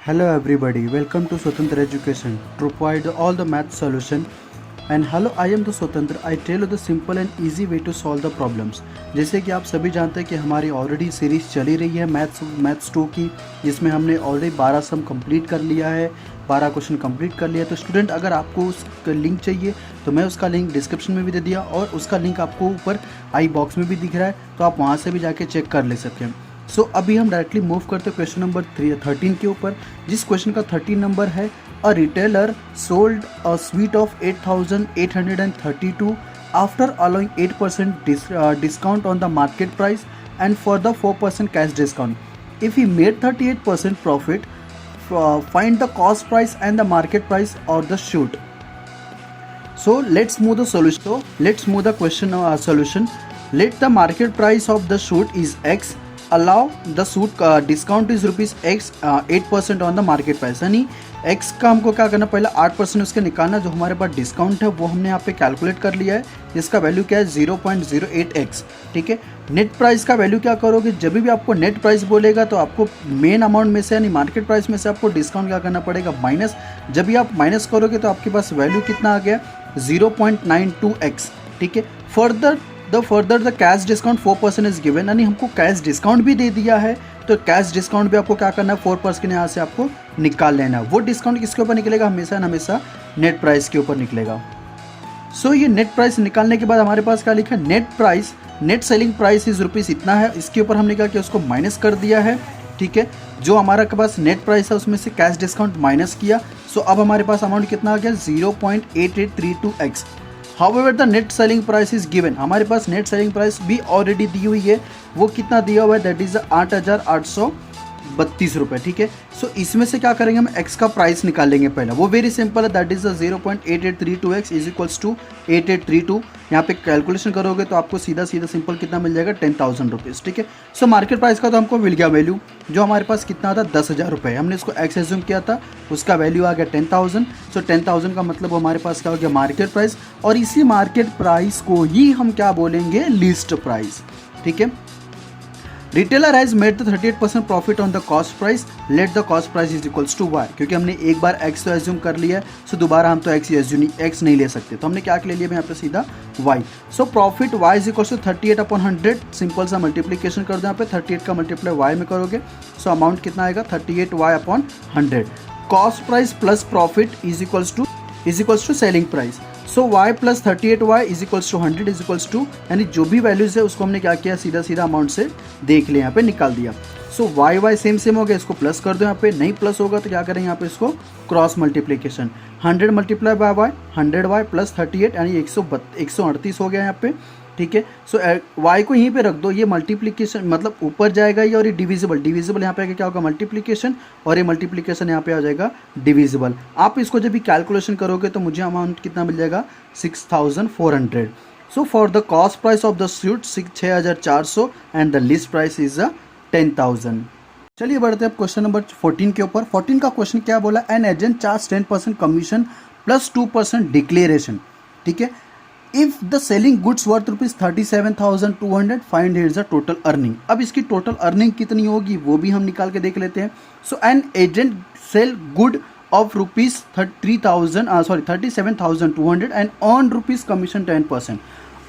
Hello everybody, welcome to Swatantra Education to provide all the math solution. And hello, I am the Swatantra. I tell you the simple and easy way to solve the problems. जैसे कि आप सभी जानते हैं कि हमारी already series चली रही है मैथ्स 2 की, जिसमें हमने ऑलरेडी 12 सम कंप्लीट कर लिया है, 12 क्वेश्चन कंप्लीट कर लिया है। तो स्टूडेंट, अगर आपको उसका लिंक चाहिए तो मैं उसका लिंक डिस्क्रिप्शन में भी दे दिया और उसका लिंक आपको ऊपर आई बॉक्स में भी दिख रहा है, तो आप वहाँ से भी जाके चेक कर ले सकते हैं। सो अभी हम डायरेक्टली मूव करते हैं क्वेश्चन नंबर 13 के ऊपर, जिस क्वेश्चन का 13 नंबर है। A retailer sold a suit of 8,832 after allowing 8% discount on the market price and for the 4% cash discount. If he made 38% profit, find the cost price and the market price और the suit. So let's move the solution. So let's move the question solution. Let the market price of the shoot is X. Allow the shoot discount is rupees X, 8% on the market price. यानी X का हमको क्या करना, पहले 8% उसके निकालना, जो हमारे पास डिस्काउंट है वो हमने यहाँ पे कैलकुलेट कर लिया है, जिसका वैल्यू क्या है 0.08x। ठीक है, नेट प्राइस का वैल्यू क्या करोगे, जब भी आपको नेट प्राइस बोलेगा तो आपको मेन अमाउंट में से यानी मार्केट प्राइस में से आपको डिस्काउंट क्या करना पड़ेगा, माइनस। जब भी आप माइनस करोगे तो आपके पास वैल्यू कितना आ गया, 0.92x। ठीक है, further the cash discount 4% is given, यानी हमको कैश डिस्काउंट भी दे दिया है, तो कैश डिस्काउंट भी आपको क्या करना है, 4% यहाँ से आपको निकाल लेना है। वो डिस्काउंट किसके ऊपर निकलेगा, हमेशा नेट प्राइस के ऊपर निकलेगा। सो ये नेट प्राइस निकालने के बाद हमारे पास क्या लिखा है, net selling price is rupees इतना है, इसके ऊपर हमने क्या किया, उसको माइनस कर दिया है। ठीक है, जो हमारा के पास नेट प्राइस है उसमें से कैश डिस्काउंट माइनस किया। सो अब हमारे पास अमाउंट कितना आ गया, 0.8832x। However the net selling price is given, हमारे पास नेट सेलिंग प्राइस भी ऑलरेडी दी हुई है, वो कितना दिया हुआ है, दैट इज 8,832 रुपये। ठीक है, सो इसमें से क्या करेंगे, हम x का प्राइस निकालेंगे पहले, वो वेरी सिंपल है, that is 0.8832x is equals to 8832। यहाँ पे कैलकुलेशन करोगे तो आपको सीधा सिंपल कितना मिल जाएगा, 10,000 रुपीज़। ठीक है, सो मार्केट प्राइस का तो हमको मिल गया वैल्यू, जो हमारे पास कितना था, 10,000 रुपये। हमने इसको x एज्यूम किया था, उसका वैल्यू आ गया 10,000। सो 10,000 का मतलब हमारे पास क्या हो गया, मार्केट प्राइस, और इसी मार्केट प्राइस को ही हम क्या बोलेंगे, लिस्ट प्राइस। ठीक है, retailer has made the 38% profit on the cost price, let the cost price is equals to Y. क्योंकि हमने एक बार x तो एज्यूम कर लिया है, सो दोबारा हम तो x नहीं ले सकते, तो हमने क्या ले लिया यहाँ पे सीधा y। So profit y is equals to 38/100, simple सा मल्टीप्लीकेशन कर दो यहाँ पे, 38 का मल्टीप्लाई y में करोगे, सो अमाउंट कितना आएगा, 38y/100। Cost price plus profit is equals to selling price. So y plus 38y is equals to 100 is equals to, यानी जो भी वैल्यूज है उसको हमने क्या किया, सीधा अमाउंट से देख लिया, यहाँ पे निकाल दिया। सो y सेम हो गया, इसको प्लस कर दो, यहाँ पे नहीं प्लस होगा तो क्या करें, यहाँ पे इसको cross multiplication, 100 multiply by y, 100y plus 38 यानी 138 हो गया यहाँ पे। ठीक है, सो y को यहीं पे रख दो, ये मल्टीप्लीकेशन मतलब ऊपर जाएगा ये, और ये डिविजिबल यहाँ पे आगे क्या होगा, मल्टीप्लीकेशन, और ये मल्टीप्लीकेशन यहाँ पे आ जाएगा डिविजिबल। आप इसको जब भी कैलकुलेशन करोगे तो मुझे अमाउंट कितना मिल जाएगा, 6,400। So for the cost price of the suit 6,400 and the list price is 10,000। चलिए बढ़ते हैं क्वेश्चन नंबर 14 के ऊपर। 14 का क्वेश्चन क्या बोला, an agent charge 10% commission plus 2% declaration. ठीक है, if the selling goods worth rupees 37,200, find here the total earning. अब इसकी टोटल अर्निंग कितनी होगी वो भी हम निकाल के देख लेते हैं। So an agent sell good of rupees 37,200 and earn rupees commission 10%,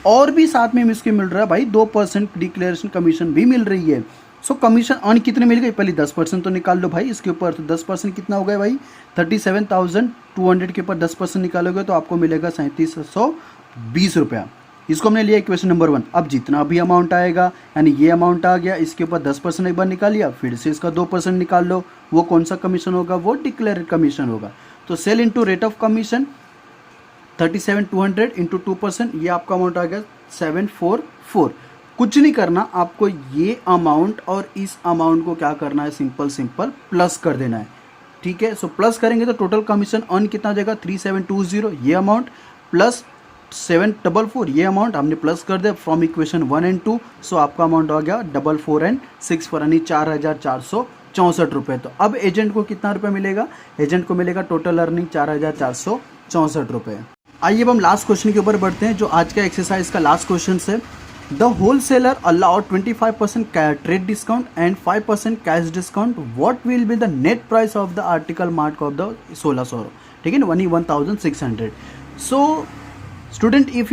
और भी साथ में इसके मिल रहा है भाई 2% डिक्लेरेशन कमीशन भी मिल रही है। सो कमीशन अर्न कितने मिल गई, पहले 10% तो निकाल लो भाई इसके ऊपर, तो 10% कितना हो गया भाई, 37,200 के ऊपर 10% निकालोगे तो आपको मिलेगा 3,720 रुपया। इसको हमने लिया इक्वेशन नंबर 1। अब जितना भी अमाउंट आएगा, यानी ये अमाउंट आ गया, इसके ऊपर 10% एक बार निकाल लिया, फिर से इसका 2% निकाल लो, वो कौन सा कमीशन होगा, वो डिक्लेयर्ड कमीशन होगा। तो sale into rate of commission 37,200 into 2%, ये आपका अमाउंट आ गया 744। कुछ नहीं करना, आपको ये अमाउंट और इस अमाउंट को क्या करना है, सिंपल प्लस कर देना है। ठीक है, सो प्लस करेंगे तो टोटल कमीशन अर्न कितना हो जाएगा, 3,720 ये अमाउंट प्लस 744 ये अमाउंट हमने प्लस कर दिया फ्रॉम इक्वेशन 1 एंड 2। सो आपका अमाउंट आ गया 44 एंड 64 यानी 4,464 रुपये। तो अब एजेंट को कितना रुपये मिलेगा, एजेंट को मिलेगा टोटल अर्निंग 4,464 रुपये। आइए अब हम लास्ट क्वेश्चन के ऊपर बढ़ते हैं, जो आज का एक्सरसाइज का लास्ट क्वेश्चन है। The wholesaler allow 25% trade discount and 5% cash discount. What will be the net price of the article marked of the 1600. ठीक है ना, 1600. So student, if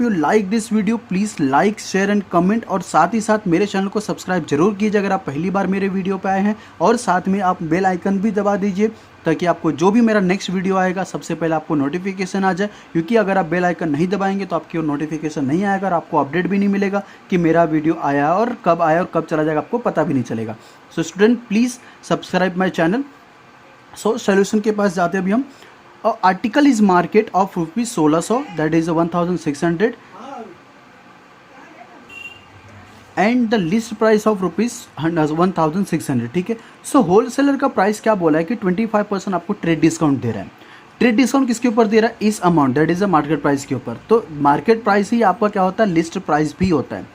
you like this video please like share and comment, और साथ ही साथ मेरे channel को subscribe जरूर कीजिए अगर आप पहली बार मेरे वीडियो पे आए हैं, और साथ में आप बेल आइकन भी दबा दीजिए ताकि आपको जो भी मेरा नेक्स्ट वीडियो आएगा सबसे पहले आपको नोटिफिकेशन आ जाए. क्योंकि अगर आप बेल आइकन नहीं दबाएंगे तो आपकी नोटिफिकेशन नहीं आएगा और आपको अपडेट भी नहीं मिलेगा कि मेरा वीडियो आया और कब चला जाएगा, आपको पता भी नहीं चलेगा. So student, please subscribe my channel. So solution के पास जाते हैं अभी हम. Article is market of rupees 1600, that is 1600, and the list price of rupees 1600. ठीक है. सो होलसेलर का प्राइस क्या बोला है कि 25% आपको ट्रेड डिस्काउंट दे रहा है. ट्रेड डिस्काउंट किसके ऊपर दे रहा है? इस amount, that is the market price के ऊपर. तो मार्केट प्राइस ही आपका क्या होता है? लिस्ट प्राइस भी होता है.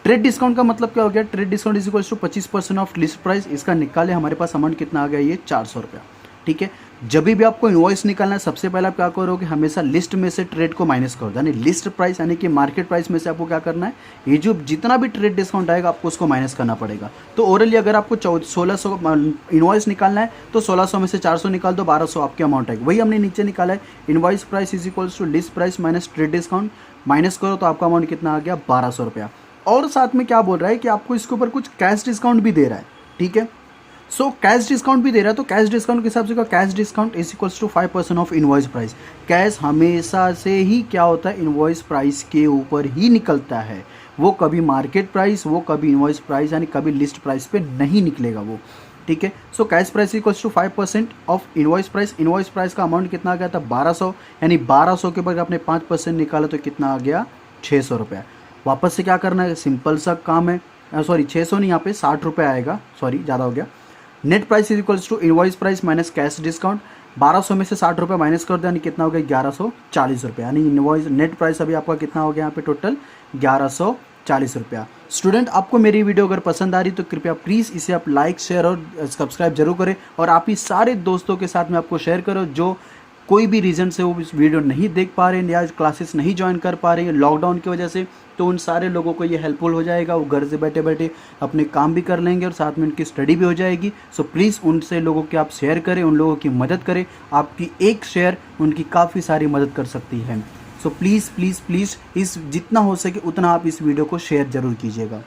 ट्रेड डिस्काउंट का मतलब क्या हो गया? Trade discount is equals to 25% of list price. इसका निकाले हमारे पास अमाउंट कितना आ गया? ये 400 रुपया. ठीक है. जब भी आपको इनवॉइस निकालना है सबसे पहले आप क्या करोगे? हमेशा लिस्ट में से ट्रेड को माइनस करो, यानी लिस्ट प्राइस यानी कि मार्केट प्राइस में से आपको क्या करना है? ये जो जितना भी ट्रेड डिस्काउंट आएगा आपको उसको माइनस करना पड़ेगा. तो ओरली अगर आपको 1600 इनवॉइस निकालना है तो 1600 में से 400 निकाल दो, 1200 आपके अमाउंट आएगा. वही हमने नीचे निकाला है. Invoice price is equals to list price minus trade discount. Minus करो तो आपका अमाउंट कितना आ गया? 1200 रुपया. और साथ में क्या बोल रहा है कि आपको इसके ऊपर कुछ कैश डिस्काउंट भी दे रहा है. ठीक है. सो कैश डिस्काउंट भी दे रहा है. तो कैश डिस्काउंट के हिसाब से क्या? Cash discount is equals to 5% of invoice price. Cash हमेशा से ही क्या होता है? इनवॉइस प्राइस के ऊपर ही निकलता है. वो कभी मार्केट प्राइस, वो कभी इनवॉइस प्राइस यानी कभी लिस्ट प्राइस पे नहीं निकलेगा वो. ठीक है. So cash price equals to 5% of invoice price. Invoice price का अमाउंट कितना आ गया था? 1200. यानी 1200 के ऊपर आपने 5% निकाला तो कितना आ गया? 600 रुपया. वापस से क्या करना है? सिंपल सा काम है. सॉरी 600 नहीं, यहाँ पे 60 रुपये आएगा. सॉरी ज़्यादा हो गया. Net price is equals to invoice price minus cash discount. 1200 में से 60 रुपये माइनस कर दो यानी कितना हो गया? 1140 रुपये. यानी इनवॉइस नेट प्राइस अभी आपका कितना हो गया यहाँ पे? टोटल 1140 रुपया. स्टूडेंट, आपको मेरी वीडियो अगर पसंद आ रही तो कृपया प्लीज़ इसे आप लाइक शेयर और सब्सक्राइब जरूर करें, और आप ही सारे दोस्तों के साथ में आपको शेयर करो जो कोई भी रीज़न से वो इस वीडियो नहीं देख पा रहे हैं या क्लासेस नहीं ज्वाइन कर पा रहे हैं लॉकडाउन की वजह से. तो उन सारे लोगों को ये हेल्पफुल हो जाएगा. वो घर से बैठे बैठे अपने काम भी कर लेंगे और साथ में उनकी स्टडी भी हो जाएगी. सो प्लीज़ उनसे लोगों के आप शेयर करें, उन लोगों की मदद करें. आपकी एक शेयर उनकी काफ़ी सारी मदद कर सकती है. सो प्लीज़ प्लीज़ प्लीज़ इस जितना हो सके उतना आप इस वीडियो को शेयर ज़रूर कीजिएगा.